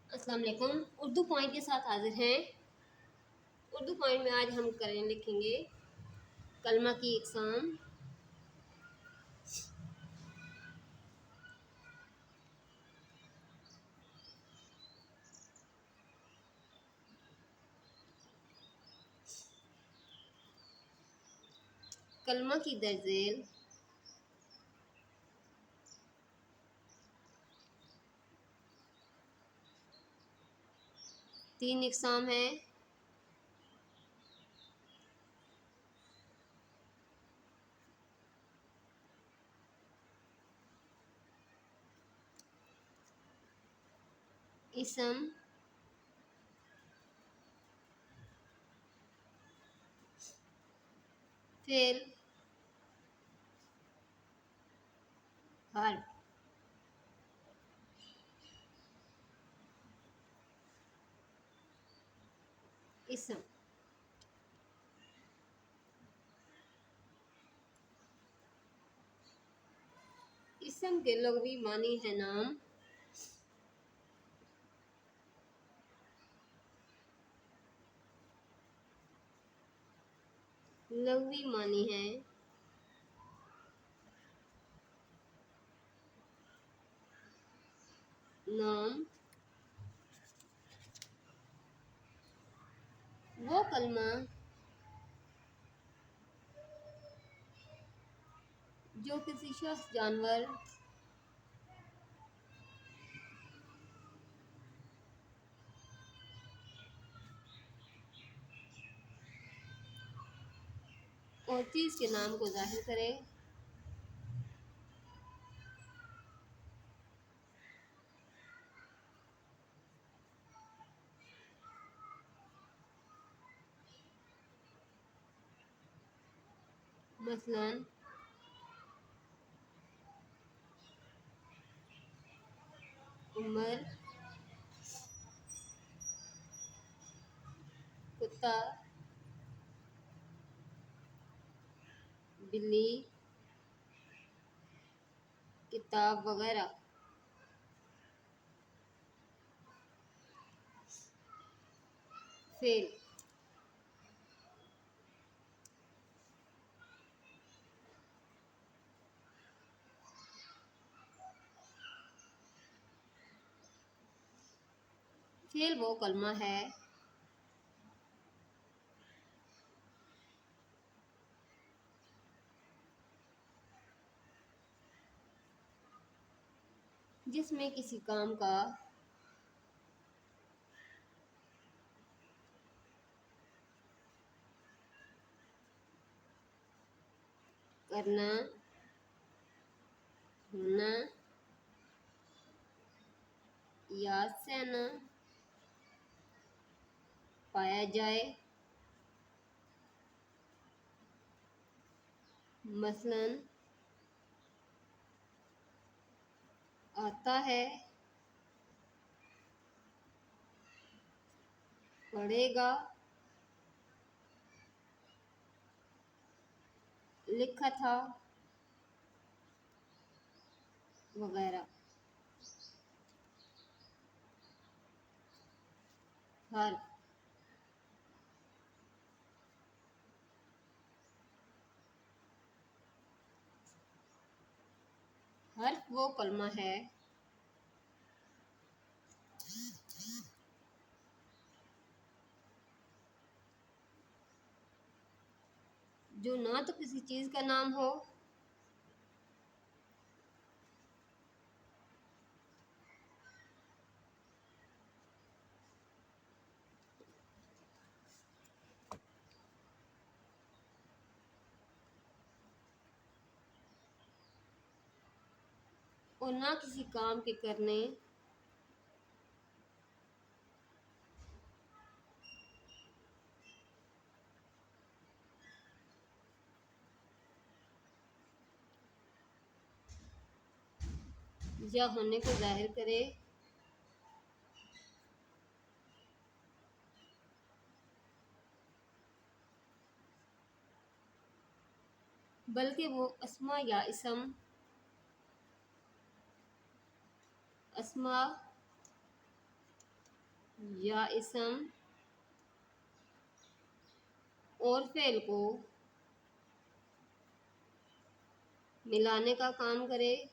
अस्सलाम वालेकुम। उर्दू पॉइंट के साथ हाजिर हैं। उर्दू पॉइंट में आज हम लिखेंगे कलमा की इकसाम। कलमा की दर्जेल तीन इकसाम है। इसम, फेल, हर्फ। इसम, इसम के लग़वी मानी है नाम। लग़वी मानी है नाम। वो कलमा जो किसी शख्स, जानवर, और चीज़ के नाम को ज़ाहिर करे। मसलन उमर, कुत्ता, बिल्ली, किताब वगैरह। फेल, फेल वो कलमा है जिसमें किसी काम का करना, होना, याद से आना पाया जाए। मसलन आता है, पढ़ेगा, लिखा था वगैरह। हर्फ, हर्फ वो कलमा है जो ना तो किसी चीज़ का नाम हो और ना किसी काम के करने या होने को जाहिर करे। बल्कि वो अस्मा या इसम, अस्मा या इसम और फेल को मिलाने का काम करे।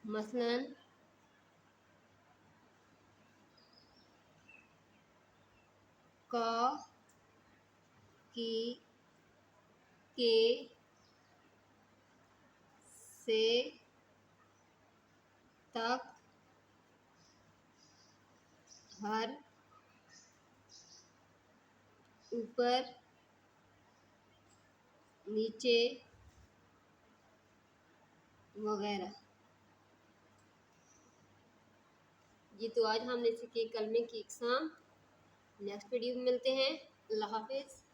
मसलन का, की, के, से, तक, हर, ऊपर, नीचे वगैरह। ये तो आज हमने सीखे कलमे की इकसाम। नेक्स्ट वीडियो में मिलते हैं। अल्लाह हाफिज़।